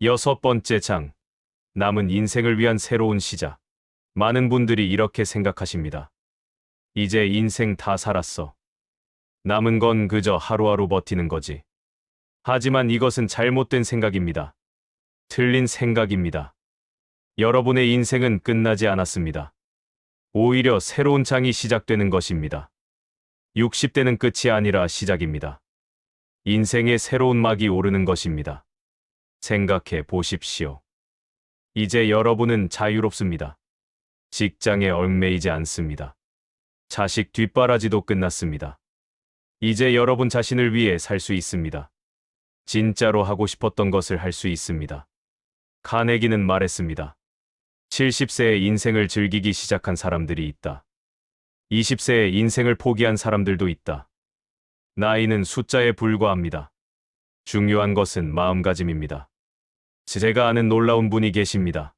6번째 장. 남은 인생을 위한 새로운 시작. 많은 분들이 이렇게 생각하십니다. 이제 인생 다 살았어. 남은 건 그저 하루하루 버티는 거지. 하지만 이것은 잘못된 생각입니다. 틀린 생각입니다. 여러분의 인생은 끝나지 않았습니다. 오히려 새로운 장이 시작되는 것입니다. 60대는 끝이 아니라 시작입니다. 인생의 새로운 막이 오르는 것입니다. 생각해 보십시오. 이제 여러분은 자유롭습니다. 직장에 얽매이지 않습니다. 자식 뒷바라지도 끝났습니다. 이제 여러분 자신을 위해 살 수 있습니다. 진짜로 하고 싶었던 것을 할 수 있습니다. 카네기는 말했습니다. 70세에 인생을 즐기기 시작한 사람들이 있다. 20세에 인생을 포기한 사람들도 있다. 나이는 숫자에 불과합니다. 중요한 것은 마음가짐입니다. 제가 아는 놀라운 분이 계십니다.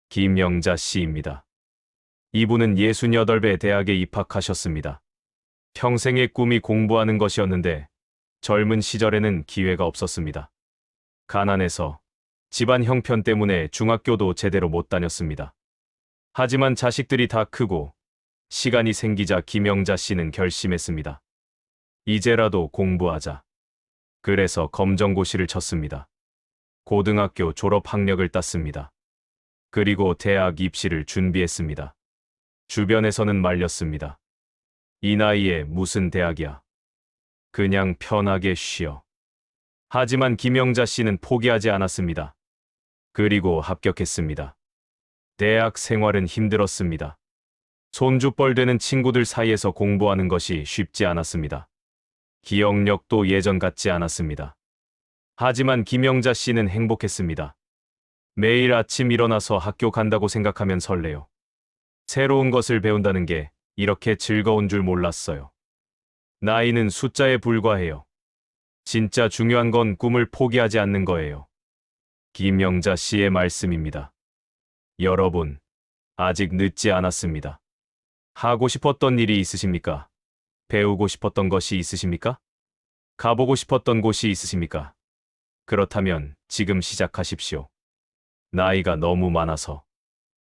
김영자 씨입니다. 이분은 68배 대학에 입학하셨습니다. 평생의 꿈이 공부하는 것이었는데 젊은 시절에는 기회가 없었습니다. 가난해서 집안 형편 때문에 중학교도 제대로 못 다녔습니다. 하지만 자식들이 다 크고 시간이 생기자 김영자 씨는 결심했습니다. 이제라도 공부하자. 그래서 검정고시를 쳤습니다. 고등학교 졸업 학력을 땄습니다. 그리고 대학 입시를 준비했습니다. 주변에서는 말렸습니다. 이 나이에 무슨 대학이야. 그냥 편하게 쉬어. 하지만 김영자 씨는 포기하지 않았습니다. 그리고 합격했습니다. 대학 생활은 힘들었습니다. 손주뻘 되는 친구들 사이에서 공부하는 것이 쉽지 않았습니다. 기억력도 예전 같지 않았습니다. 하지만 김영자 씨는 행복했습니다. 매일 아침 일어나서 학교 간다고 생각하면 설레요. 새로운 것을 배운다는 게 이렇게 즐거운 줄 몰랐어요. 나이는 숫자에 불과해요. 진짜 중요한 건 꿈을 포기하지 않는 거예요. 김영자 씨의 말씀입니다. 여러분, 아직 늦지 않았습니다. 하고 싶었던 일이 있으십니까? 배우고 싶었던 것이 있으십니까? 가보고 싶었던 곳이 있으십니까? 그렇다면 지금 시작하십시오. 나이가 너무 많아서.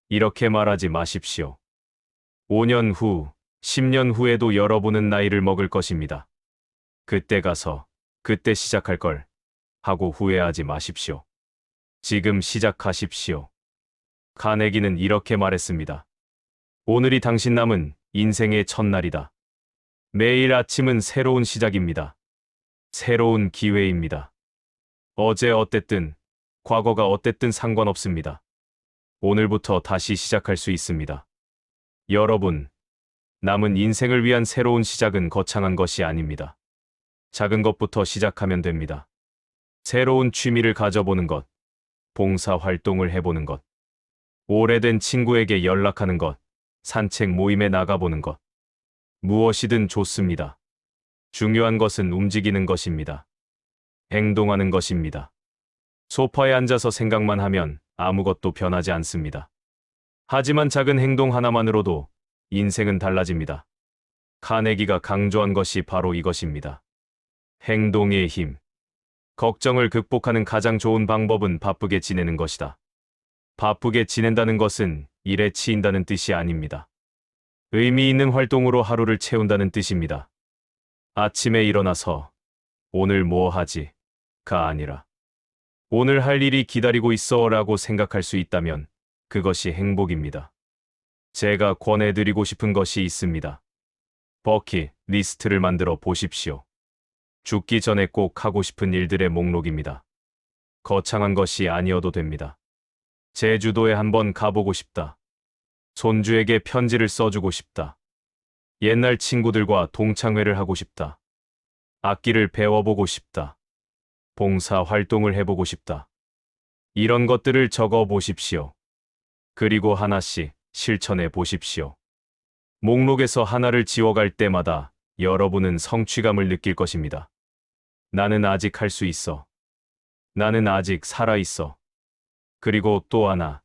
이렇게 말하지 마십시오. 5년 후, 10년 후에도 여러분은 나이를 먹을 것입니다. 그때 가서, 그때 시작할 걸 하고 후회하지 마십시오. 지금 시작하십시오. 카네기는 이렇게 말했습니다. 오늘이 당신 남은 인생의 첫날이다. 매일 아침은 새로운 시작입니다. 새로운 기회입니다. 어제 어땠든, 과거가 어땠든 상관없습니다. 오늘부터 다시 시작할 수 있습니다. 여러분, 남은 인생을 위한 새로운 시작은 거창한 것이 아닙니다. 작은 것부터 시작하면 됩니다. 새로운 취미를 가져보는 것, 봉사 활동을 해보는 것, 오래된 친구에게 연락하는 것, 산책 모임에 나가보는 것, 무엇이든 좋습니다. 중요한 것은 움직이는 것입니다. 행동하는 것입니다. 소파에 앉아서 생각만 하면 아무것도 변하지 않습니다. 하지만 작은 행동 하나만으로도 인생은 달라집니다. 카네기가 강조한 것이 바로 이것입니다. 행동의 힘. 걱정을 극복하는 가장 좋은 방법은 바쁘게 지내는 것이다. 바쁘게 지낸다는 것은 일에 치인다는 뜻이 아닙니다. 의미 있는 활동으로 하루를 채운다는 뜻입니다. 아침에 일어나서 오늘 뭐 하지?가 아니라 오늘 할 일이 기다리고 있어 라고 생각할 수 있다면 그것이 행복입니다. 제가 권해드리고 싶은 것이 있습니다. 버킷리스트를 만들어 보십시오. 죽기 전에 꼭 하고 싶은 일들의 목록입니다. 거창한 것이 아니어도 됩니다. 제주도에 한번 가보고 싶다. 손주에게 편지를 써주고 싶다. 옛날 친구들과 동창회를 하고 싶다. 악기를 배워보고 싶다. 봉사 활동을 해보고 싶다. 이런 것들을 적어 보십시오. 그리고 하나씩 실천해 보십시오. 목록에서 하나를 지워갈 때마다 여러분은 성취감을 느낄 것입니다. 나는 아직 할 수 있어. 나는 아직 살아 있어. 그리고 또 하나,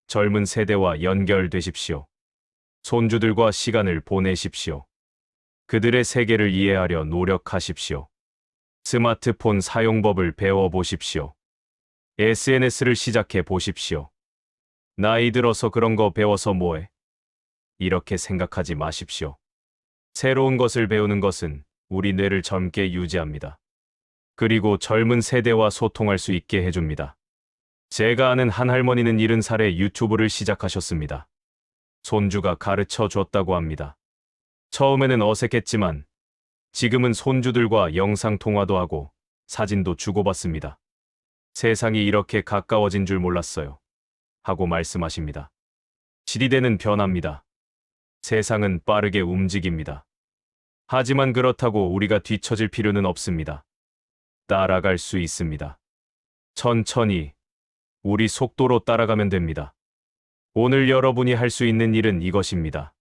젊은 세대와 연결되십시오. 손주들과 시간을 보내십시오. 그들의 세계를 이해하려 노력하십시오. 스마트폰 사용법을 배워보십시오. SNS를 시작해 보십시오. 나이 들어서 그런 거 배워서 뭐해? 이렇게 생각하지 마십시오. 새로운 것을 배우는 것은 우리 뇌를 젊게 유지합니다. 그리고 젊은 세대와 소통할 수 있게 해줍니다. 제가 아는 한 할머니는 70살에 유튜브를 시작하셨습니다. 손주가 가르쳐 줬다고 합니다. 처음에는 어색했지만 지금은 손주들과 영상 통화도 하고 사진도 주고받습니다. 세상이 이렇게 가까워진 줄 몰랐어요. 하고 말씀하십니다. 시대는 변합니다. 세상은 빠르게 움직입니다. 하지만 그렇다고 우리가 뒤처질 필요는 없습니다. 따라갈 수 있습니다. 천천히 우리 속도로 따라가면 됩니다. 오늘 여러분이 할 수 있는 일은 이것입니다.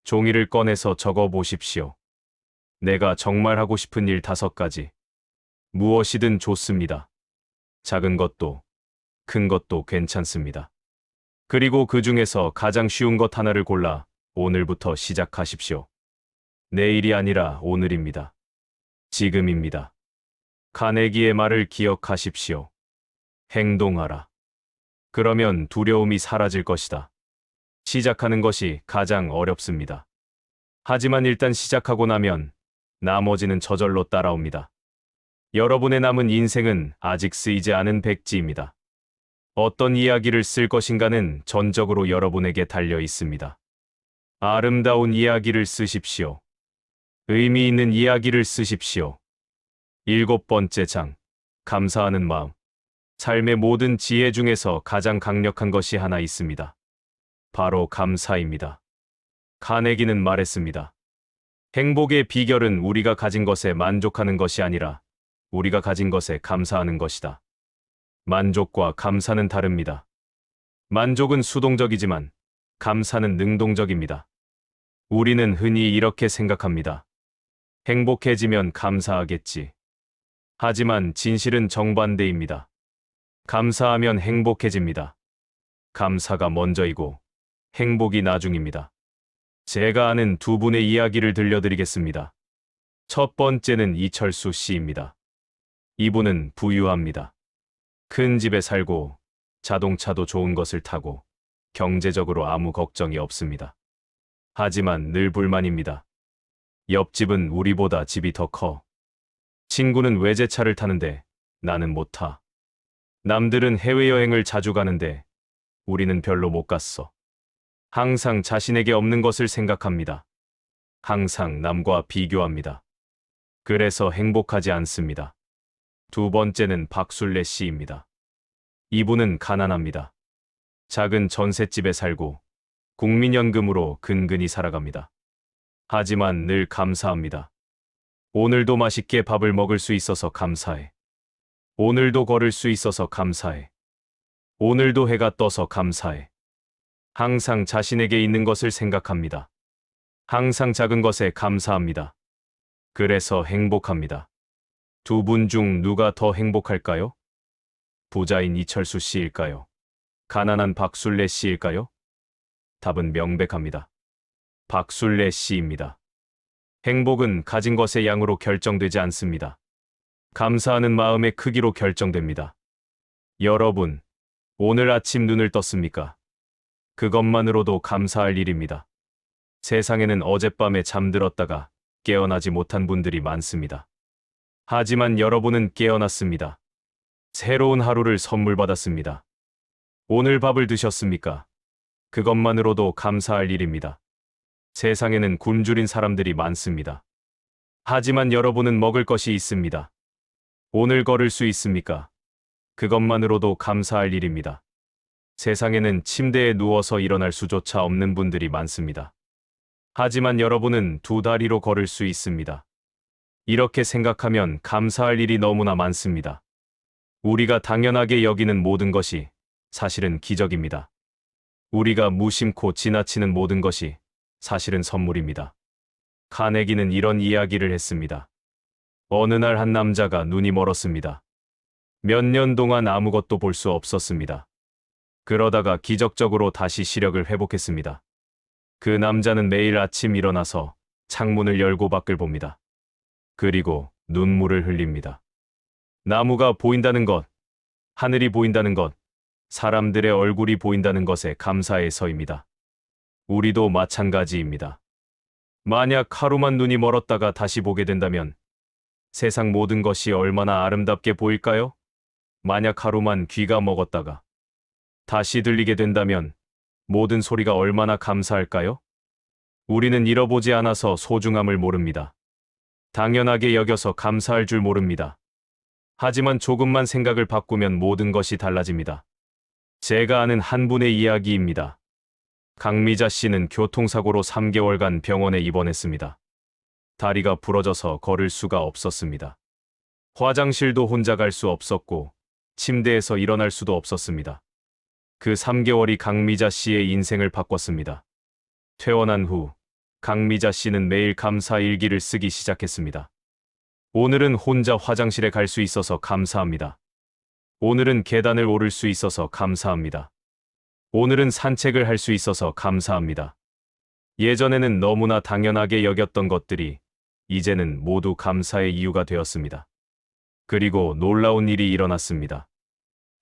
종이를 꺼내서 적어 보십시오. 내가 정말 하고 싶은 일 5가지. 무엇이든 좋습니다. 작은 것도 큰 것도 괜찮습니다. 그리고 그 중에서 가장 쉬운 것 하나를 골라 오늘부터 시작하십시오. 내일이 아니라 오늘입니다. 지금입니다. 카네기의 말을 기억하십시오. 행동하라. 그러면 두려움이 사라질 것이다. 시작하는 것이 가장 어렵습니다. 하지만 일단 시작하고 나면 나머지는 저절로 따라옵니다. 여러분의 남은 인생은 아직 쓰이지 않은 백지입니다. 어떤 이야기를 쓸 것인가는 전적으로 여러분에게 달려 있습니다. 아름다운 이야기를 쓰십시오. 의미 있는 이야기를 쓰십시오. 7번째 장, 감사하는 마음. 삶의 모든 지혜 중에서 가장 강력한 것이 하나 있습니다. 바로 감사입니다. 카네기는 말했습니다. 행복의 비결은 우리가 가진 것에 만족하는 것이 아니라 우리가 가진 것에 감사하는 것이다. 만족과 감사는 다릅니다. 만족은 수동적이지만 감사는 능동적입니다. 우리는 흔히 이렇게 생각합니다. 행복해지면 감사하겠지. 하지만 진실은 정반대입니다. 감사하면 행복해집니다. 감사가 먼저이고 행복이 나중입니다. 제가 아는 두 분의 이야기를 들려드리겠습니다. 첫 번째는 이철수 씨입니다. 이분은 부유합니다. 큰 집에 살고 자동차도 좋은 것을 타고 경제적으로 아무 걱정이 없습니다. 하지만 늘 불만입니다. 옆집은 우리보다 집이 더 커. 친구는 외제차를 타는데 나는 못 타. 남들은 해외여행을 자주 가는데 우리는 별로 못 갔어. 항상 자신에게 없는 것을 생각합니다. 항상 남과 비교합니다. 그래서 행복하지 않습니다. 두 번째는 박술래 씨입니다. 이분은 가난합니다. 작은 전셋집에 살고 국민연금으로 근근히 살아갑니다. 하지만 늘 감사합니다. 오늘도 맛있게 밥을 먹을 수 있어서 감사해. 오늘도 걸을 수 있어서 감사해. 오늘도 해가 떠서 감사해. 항상 자신에게 있는 것을 생각합니다. 항상 작은 것에 감사합니다. 그래서 행복합니다. 두 분 중 누가 더 행복할까요? 부자인 이철수 씨일까요? 가난한 박술래 씨일까요? 답은 명백합니다. 박술래 씨입니다. 행복은 가진 것의 양으로 결정되지 않습니다. 감사하는 마음의 크기로 결정됩니다. 여러분, 오늘 아침 눈을 떴습니까? 그것만으로도 감사할 일입니다. 세상에는 어젯밤에 잠들었다가 깨어나지 못한 분들이 많습니다. 하지만 여러분은 깨어났습니다. 새로운 하루를 선물 받았습니다. 오늘 밥을 드셨습니까? 그것만으로도 감사할 일입니다. 세상에는 굶주린 사람들이 많습니다. 하지만 여러분은 먹을 것이 있습니다. 오늘 걸을 수 있습니까? 그것만으로도 감사할 일입니다. 세상에는 침대에 누워서 일어날 수조차 없는 분들이 많습니다. 하지만 여러분은 2다리로 걸을 수 있습니다. 이렇게 생각하면 감사할 일이 너무나 많습니다. 우리가 당연하게 여기는 모든 것이 사실은 기적입니다. 우리가 무심코 지나치는 모든 것이 사실은 선물입니다. 카네기는 이런 이야기를 했습니다. 어느 날 한 남자가 눈이 멀었습니다. 몇 년 동안 아무것도 볼 수 없었습니다. 그러다가 기적적으로 다시 시력을 회복했습니다. 그 남자는 매일 아침 일어나서 창문을 열고 밖을 봅니다. 그리고 눈물을 흘립니다. 나무가 보인다는 것, 하늘이 보인다는 것, 사람들의 얼굴이 보인다는 것에 감사해서입니다. 우리도 마찬가지입니다. 만약 하루만 눈이 멀었다가 다시 보게 된다면 세상 모든 것이 얼마나 아름답게 보일까요? 만약 하루만 귀가 먹었다가 다시 들리게 된다면 모든 소리가 얼마나 감사할까요? 우리는 잃어보지 않아서 소중함을 모릅니다. 당연하게 여겨서 감사할 줄 모릅니다. 하지만 조금만 생각을 바꾸면 모든 것이 달라집니다. 제가 아는 한 분의 이야기입니다. 강미자 씨는 교통사고로 3개월간 병원에 입원했습니다. 다리가 부러져서 걸을 수가 없었습니다. 화장실도 혼자 갈 수 없었고 침대에서 일어날 수도 없었습니다. 그 3개월이 강미자 씨의 인생을 바꿨습니다. 퇴원한 후 강미자 씨는 매일 감사 일기를 쓰기 시작했습니다. 오늘은 혼자 화장실에 갈 수 있어서 감사합니다. 오늘은 계단을 오를 수 있어서 감사합니다. 오늘은 산책을 할 수 있어서 감사합니다. 예전에는 너무나 당연하게 여겼던 것들이 이제는 모두 감사의 이유가 되었습니다. 그리고 놀라운 일이 일어났습니다.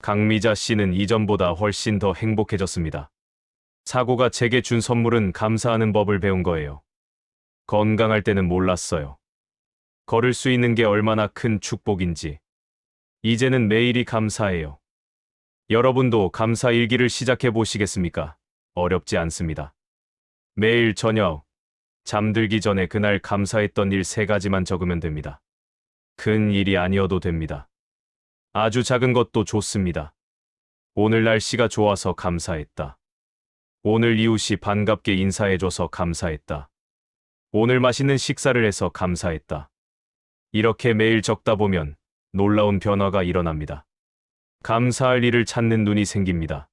강미자 씨는 이전보다 훨씬 더 행복해졌습니다. 사고가 제게 준 선물은 감사하는 법을 배운 거예요. 건강할 때는 몰랐어요. 걸을 수 있는 게 얼마나 큰 축복인지. 이제는 매일이 감사해요. 여러분도 감사 일기를 시작해 보시겠습니까? 어렵지 않습니다. 매일 저녁, 잠들기 전에 그날 감사했던 일 3가지만 적으면 됩니다. 큰 일이 아니어도 됩니다. 아주 작은 것도 좋습니다. 오늘 날씨가 좋아서 감사했다. 오늘 이웃이 반갑게 인사해줘서 감사했다. 오늘 맛있는 식사를 해서 감사했다. 이렇게 매일 적다 보면 놀라운 변화가 일어납니다. 감사할 일을 찾는 눈이 생깁니다.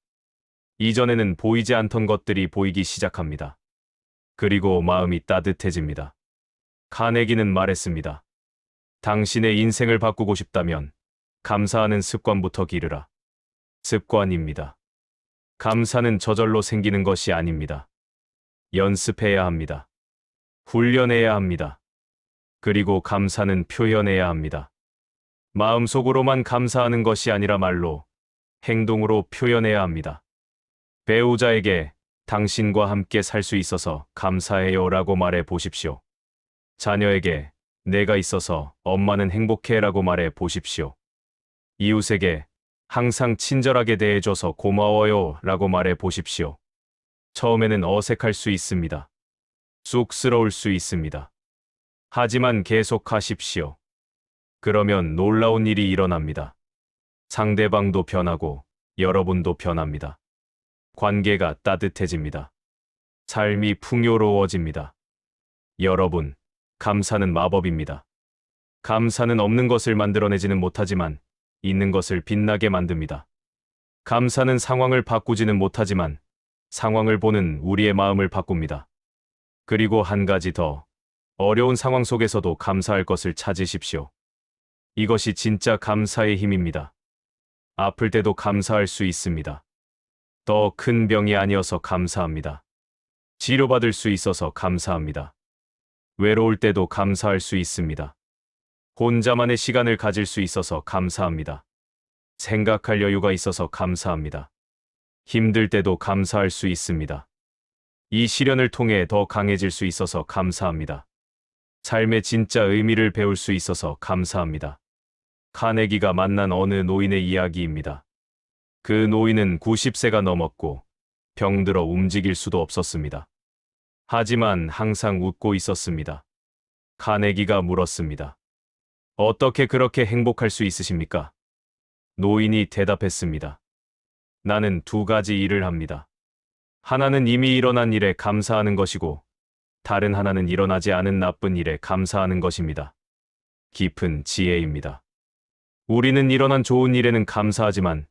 이전에는 보이지 않던 것들이 보이기 시작합니다. 그리고 마음이 따뜻해집니다. 카네기는 말했습니다. 당신의 인생을 바꾸고 싶다면 감사하는 습관부터 기르라. 습관입니다. 감사는 저절로 생기는 것이 아닙니다. 연습해야 합니다. 훈련해야 합니다. 그리고 감사는 표현해야 합니다. 마음속으로만 감사하는 것이 아니라 말로, 행동으로 표현해야 합니다. 배우자에게 당신과 함께 살 수 있어서 감사해요 라고 말해 보십시오. 자녀에게 내가 있어서 엄마는 행복해 라고 말해 보십시오. 이웃에게 항상 친절하게 대해줘서 고마워요 라고 말해 보십시오. 처음에는 어색할 수 있습니다. 쑥스러울 수 있습니다. 하지만 계속하십시오. 그러면 놀라운 일이 일어납니다. 상대방도 변하고 여러분도 변합니다. 관계가 따뜻해집니다. 삶이 풍요로워집니다. 여러분, 감사는 마법입니다. 감사는 없는 것을 만들어내지는 못하지만 있는 것을 빛나게 만듭니다. 감사는 상황을 바꾸지는 못하지만 상황을 보는 우리의 마음을 바꿉니다. 그리고 한 가지 더, 어려운 상황 속에서도 감사할 것을 찾으십시오. 이것이 진짜 감사의 힘입니다. 아플 때도 감사할 수 있습니다. 더 큰 병이 아니어서 감사합니다. 치료받을 수 있어서 감사합니다. 외로울 때도 감사할 수 있습니다. 혼자만의 시간을 가질 수 있어서 감사합니다. 생각할 여유가 있어서 감사합니다. 힘들 때도 감사할 수 있습니다. 이 시련을 통해 더 강해질 수 있어서 감사합니다. 삶의 진짜 의미를 배울 수 있어서 감사합니다. 카네기가 만난 어느 노인의 이야기입니다. 그 노인은 90세가 넘었고 병들어 움직일 수도 없었습니다. 하지만 항상 웃고 있었습니다. 카네기가 물었습니다. 어떻게 그렇게 행복할 수 있으십니까? 노인이 대답했습니다. 나는 2가지 일을 합니다. 하나는 이미 일어난 일에 감사하는 것이고 다른 하나는 일어나지 않은 나쁜 일에 감사하는 것입니다. 깊은 지혜입니다. 우리는 일어난 좋은 일에는 감사하지만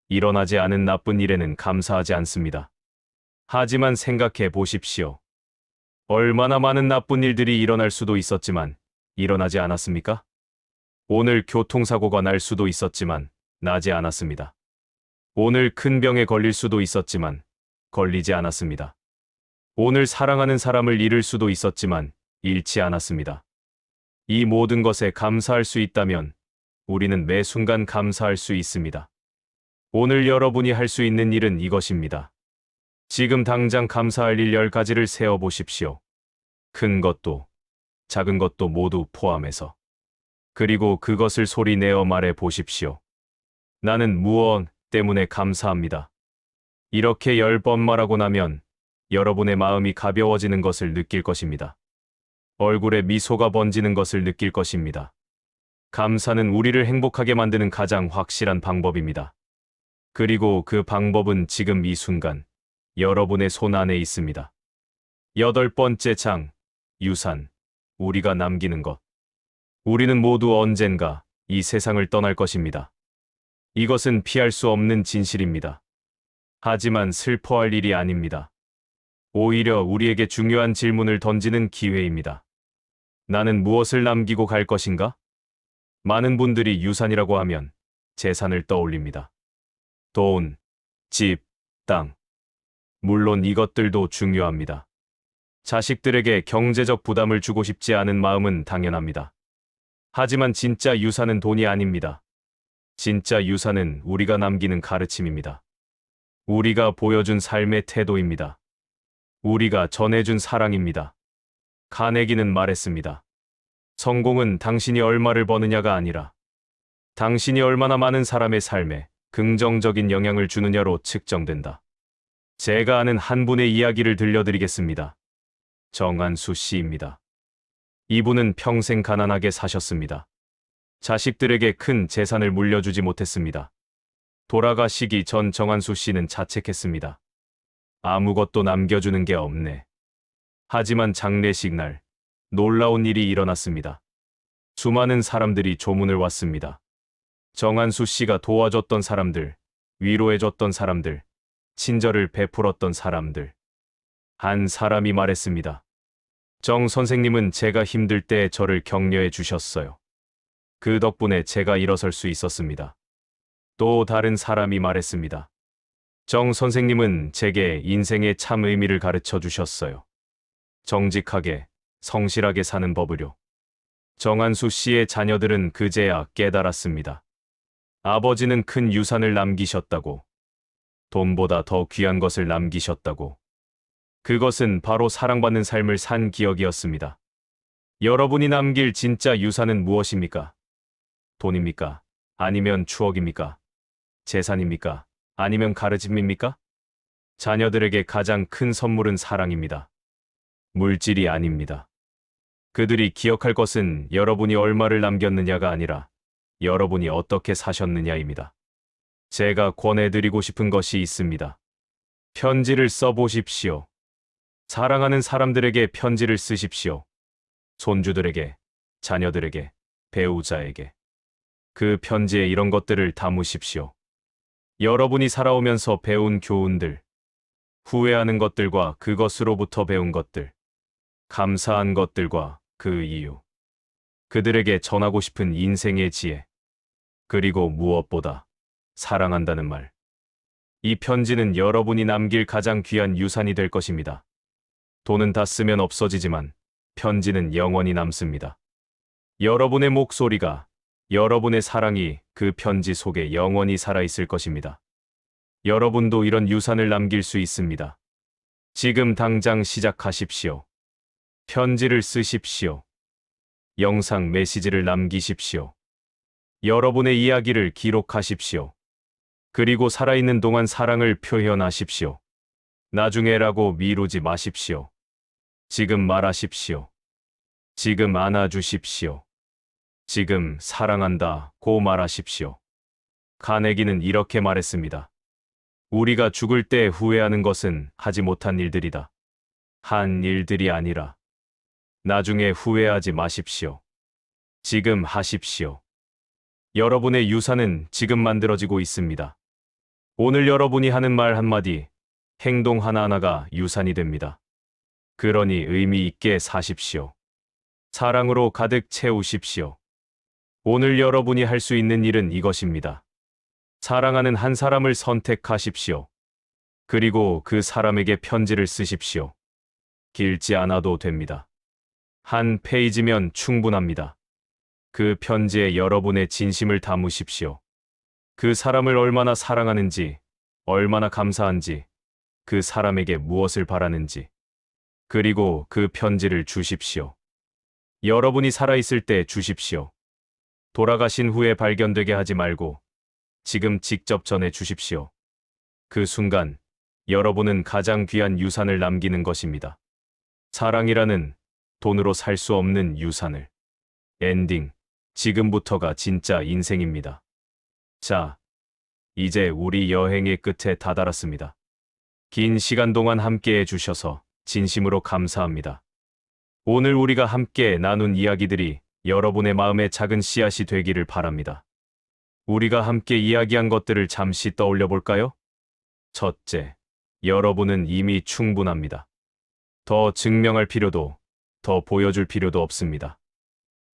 일어나지 않은 나쁜 일에는 감사하지 않습니다. 하지만 생각해 보십시오. 얼마나 많은 나쁜 일들이 일어날 수도 있었지만 일어나지 않았습니까? 오늘 교통사고가 날 수도 있었지만 나지 않았습니다. 오늘 큰 병에 걸릴 수도 있었지만 걸리지 않았습니다. 오늘 사랑하는 사람을 잃을 수도 있었지만 잃지 않았습니다. 이 모든 것에 감사할 수 있다면 우리는 매 순간 감사할 수 있습니다. 오늘 여러분이 할 수 있는 일은 이것입니다. 지금 당장 감사할 일 10가지를 세어 보십시오. 큰 것도 작은 것도 모두 포함해서. 그리고 그것을 소리 내어 말해 보십시오. 나는 무엇 때문에 감사합니다. 이렇게 10번 말하고 나면 여러분의 마음이 가벼워지는 것을 느낄 것입니다. 얼굴에 미소가 번지는 것을 느낄 것입니다. 감사는 우리를 행복하게 만드는 가장 확실한 방법입니다. 그리고 그 방법은 지금 이 순간 여러분의 손 안에 있습니다. 8번째 장, 유산, 우리가 남기는 것. 우리는 모두 언젠가 이 세상을 떠날 것입니다. 이것은 피할 수 없는 진실입니다. 하지만 슬퍼할 일이 아닙니다. 오히려 우리에게 중요한 질문을 던지는 기회입니다. 나는 무엇을 남기고 갈 것인가? 많은 분들이 유산이라고 하면 재산을 떠올립니다. 돈, 집, 땅. 물론 이것들도 중요합니다. 자식들에게 경제적 부담을 주고 싶지 않은 마음은 당연합니다. 하지만 진짜 유산은 돈이 아닙니다. 진짜 유산은 우리가 남기는 가르침입니다. 우리가 보여준 삶의 태도입니다. 우리가 전해준 사랑입니다. 카네기는 말했습니다. 성공은 당신이 얼마를 버느냐가 아니라 당신이 얼마나 많은 사람의 삶에 긍정적인 영향을 주느냐로 측정된다. 제가 아는 한 분의 이야기를 들려드리겠습니다. 정한수 씨입니다. 이분은 평생 가난하게 사셨습니다. 자식들에게 큰 재산을 물려주지 못했습니다. 돌아가시기 전 정한수 씨는 자책했습니다. 아무것도 남겨주는 게 없네. 하지만 장례식 날 놀라운 일이 일어났습니다. 수많은 사람들이 조문을 왔습니다. 정한수 씨가 도와줬던 사람들, 위로해줬던 사람들, 친절을 베풀었던 사람들. 한 사람이 말했습니다. 정 선생님은 제가 힘들 때 저를 격려해 주셨어요. 그 덕분에 제가 일어설 수 있었습니다. 또 다른 사람이 말했습니다. 정 선생님은 제게 인생의 참 의미를 가르쳐 주셨어요. 정직하게, 성실하게 사는 법을요. 정한수 씨의 자녀들은 그제야 깨달았습니다. 아버지는 큰 유산을 남기셨다고. 돈보다 더 귀한 것을 남기셨다고. 그것은 바로 사랑받는 삶을 산 기억이었습니다. 여러분이 남길 진짜 유산은 무엇입니까? 돈입니까? 아니면 추억입니까? 재산입니까? 아니면 가르침입니까? 자녀들에게 가장 큰 선물은 사랑입니다. 물질이 아닙니다. 그들이 기억할 것은 여러분이 얼마를 남겼느냐가 아니라 여러분이 어떻게 사셨느냐입니다. 제가 권해드리고 싶은 것이 있습니다. 편지를 써보십시오. 사랑하는 사람들에게 편지를 쓰십시오. 손주들에게, 자녀들에게, 배우자에게. 그 편지에 이런 것들을 담으십시오. 여러분이 살아오면서 배운 교훈들, 후회하는 것들과 그것으로부터 배운 것들, 감사한 것들과 그 이유, 그들에게 전하고 싶은 인생의 지혜, 그리고 무엇보다 사랑한다는 말. 이 편지는 여러분이 남길 가장 귀한 유산이 될 것입니다. 돈은 다 쓰면 없어지지만 편지는 영원히 남습니다. 여러분의 목소리가, 여러분의 사랑이 그 편지 속에 영원히 살아있을 것입니다. 여러분도 이런 유산을 남길 수 있습니다. 지금 당장 시작하십시오. 편지를 쓰십시오. 영상 메시지를 남기십시오. 여러분의 이야기를 기록하십시오. 그리고 살아있는 동안 사랑을 표현하십시오. 나중에라고 미루지 마십시오. 지금 말하십시오. 지금 안아주십시오. 지금 사랑한다고 말하십시오. 카네기는 이렇게 말했습니다. 우리가 죽을 때 후회하는 것은 하지 못한 일들이다. 한 일들이 아니라 나중에 후회하지 마십시오. 지금 하십시오. 여러분의 유산은 지금 만들어지고 있습니다. 오늘 여러분이 하는 말 한마디, 행동 하나하나가 유산이 됩니다. 그러니 의미 있게 사십시오. 사랑으로 가득 채우십시오. 오늘 여러분이 할 수 있는 일은 이것입니다. 사랑하는 한 사람을 선택하십시오. 그리고 그 사람에게 편지를 쓰십시오. 길지 않아도 됩니다. 한 페이지면 충분합니다. 그 편지에 여러분의 진심을 담으십시오. 그 사람을 얼마나 사랑하는지, 얼마나 감사한지, 그 사람에게 무엇을 바라는지, 그리고 그 편지를 주십시오. 여러분이 살아있을 때 주십시오. 돌아가신 후에 발견되게 하지 말고 지금 직접 전해 주십시오. 그 순간 여러분은 가장 귀한 유산을 남기는 것입니다. 사랑이라는 돈으로 살 수 없는 유산을. 엔딩. 지금부터가 진짜 인생입니다. 자, 이제 우리 여행의 끝에 다다랐습니다. 긴 시간 동안 함께 해주셔서 진심으로 감사합니다. 오늘 우리가 함께 나눈 이야기들이 여러분의 마음에 작은 씨앗이 되기를 바랍니다. 우리가 함께 이야기한 것들을 잠시 떠올려 볼까요? 첫째, 여러분은 이미 충분합니다. 더 증명할 필요도, 더 보여줄 필요도 없습니다.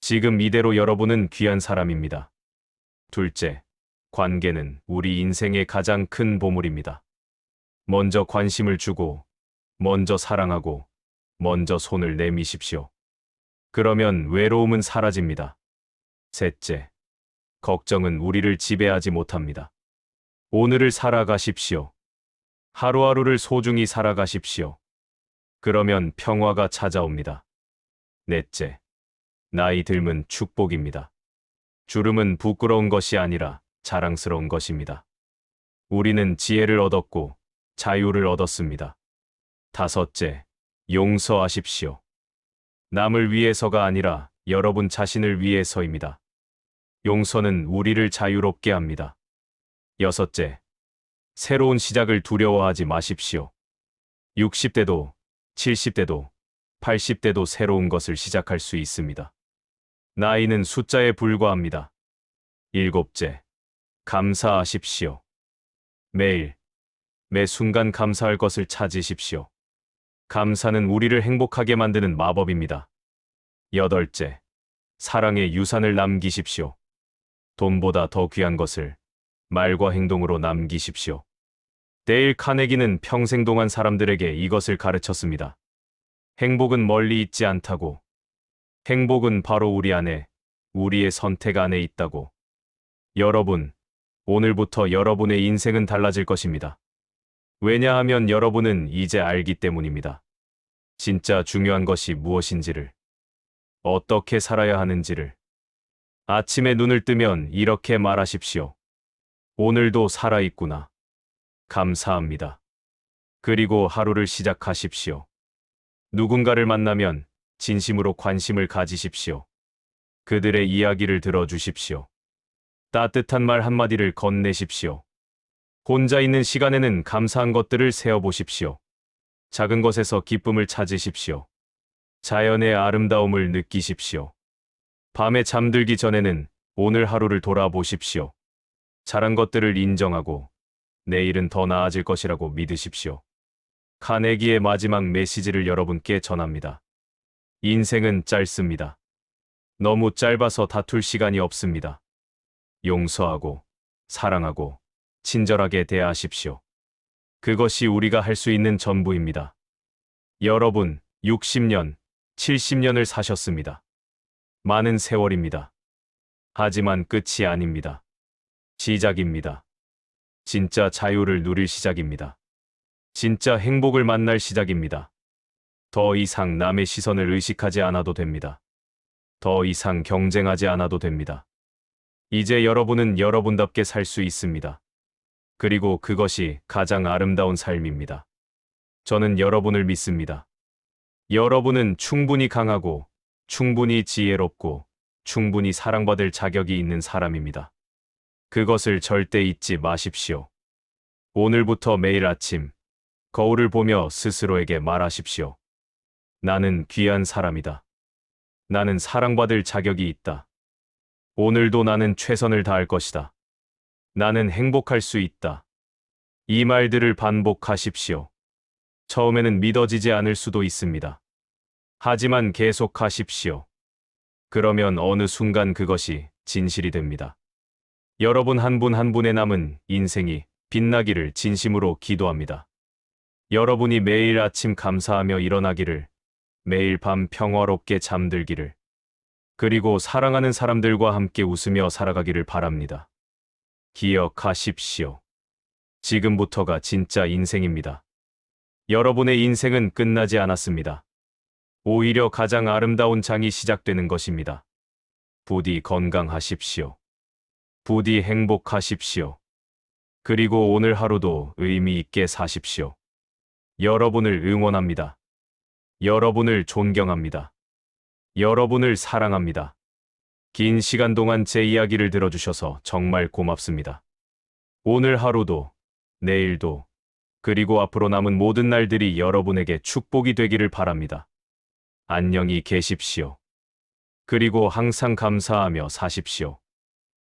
지금 이대로 여러분은 귀한 사람입니다. 둘째, 관계는 우리 인생의 가장 큰 보물입니다. 먼저 관심을 주고, 먼저 사랑하고, 먼저 손을 내미십시오. 그러면 외로움은 사라집니다. 셋째, 걱정은 우리를 지배하지 못합니다. 오늘을 살아가십시오. 하루하루를 소중히 살아가십시오. 그러면 평화가 찾아옵니다. 넷째, 나이 들면 축복입니다. 주름은 부끄러운 것이 아니라 자랑스러운 것입니다. 우리는 지혜를 얻었고 자유를 얻었습니다. 다섯째, 용서하십시오. 남을 위해서가 아니라 여러분 자신을 위해서입니다. 용서는 우리를 자유롭게 합니다. 여섯째, 새로운 시작을 두려워하지 마십시오. 60대도, 70대도, 80대도 새로운 것을 시작할 수 있습니다. 나이는 숫자에 불과합니다. 일곱째, 감사하십시오. 매일, 매 순간 감사할 것을 찾으십시오. 감사는 우리를 행복하게 만드는 마법입니다. 여덟째, 사랑의 유산을 남기십시오. 돈보다 더 귀한 것을 말과 행동으로 남기십시오. 데일 카네기는 평생 동안 사람들에게 이것을 가르쳤습니다. 행복은 멀리 있지 않다고. 행복은 바로 우리 안에, 우리의 선택 안에 있다고. 여러분, 오늘부터 여러분의 인생은 달라질 것입니다. 왜냐하면 여러분은 이제 알기 때문입니다. 진짜 중요한 것이 무엇인지를, 어떻게 살아야 하는지를. 아침에 눈을 뜨면 이렇게 말하십시오. 오늘도 살아있구나. 감사합니다. 그리고 하루를 시작하십시오. 누군가를 만나면 진심으로 관심을 가지십시오. 그들의 이야기를 들어주십시오. 따뜻한 말 한마디를 건네십시오. 혼자 있는 시간에는 감사한 것들을 세어보십시오. 작은 것에서 기쁨을 찾으십시오. 자연의 아름다움을 느끼십시오. 밤에 잠들기 전에는 오늘 하루를 돌아보십시오. 잘한 것들을 인정하고 내일은 더 나아질 것이라고 믿으십시오. 카네기의 마지막 메시지를 여러분께 전합니다. 인생은 짧습니다. 너무 짧아서 다툴 시간이 없습니다. 용서하고, 사랑하고, 친절하게 대하십시오. 그것이 우리가 할 수 있는 전부입니다. 여러분, 60년, 70년을 사셨습니다. 많은 세월입니다. 하지만 끝이 아닙니다. 시작입니다. 진짜 자유를 누릴 시작입니다. 진짜 행복을 만날 시작입니다. 더 이상 남의 시선을 의식하지 않아도 됩니다. 더 이상 경쟁하지 않아도 됩니다. 이제 여러분은 여러분답게 살 수 있습니다. 그리고 그것이 가장 아름다운 삶입니다. 저는 여러분을 믿습니다. 여러분은 충분히 강하고, 충분히 지혜롭고, 충분히 사랑받을 자격이 있는 사람입니다. 그것을 절대 잊지 마십시오. 오늘부터 매일 아침, 거울을 보며 스스로에게 말하십시오. 나는 귀한 사람이다. 나는 사랑받을 자격이 있다. 오늘도 나는 최선을 다할 것이다. 나는 행복할 수 있다. 이 말들을 반복하십시오. 처음에는 믿어지지 않을 수도 있습니다. 하지만 계속하십시오. 그러면 어느 순간 그것이 진실이 됩니다. 여러분 한 분 한 분의 남은 인생이 빛나기를 진심으로 기도합니다. 여러분이 매일 아침 감사하며 일어나기를, 매일 밤 평화롭게 잠들기를, 그리고 사랑하는 사람들과 함께 웃으며 살아가기를 바랍니다. 기억하십시오. 지금부터가 진짜 인생입니다. 여러분의 인생은 끝나지 않았습니다. 오히려 가장 아름다운 장이 시작되는 것입니다. 부디 건강하십시오. 부디 행복하십시오. 그리고 오늘 하루도 의미 있게 사십시오. 여러분을 응원합니다. 여러분을 존경합니다. 여러분을 사랑합니다. 긴 시간 동안 제 이야기를 들어주셔서 정말 고맙습니다. 오늘 하루도, 내일도, 그리고 앞으로 남은 모든 날들이 여러분에게 축복이 되기를 바랍니다. 안녕히 계십시오. 그리고 항상 감사하며 사십시오.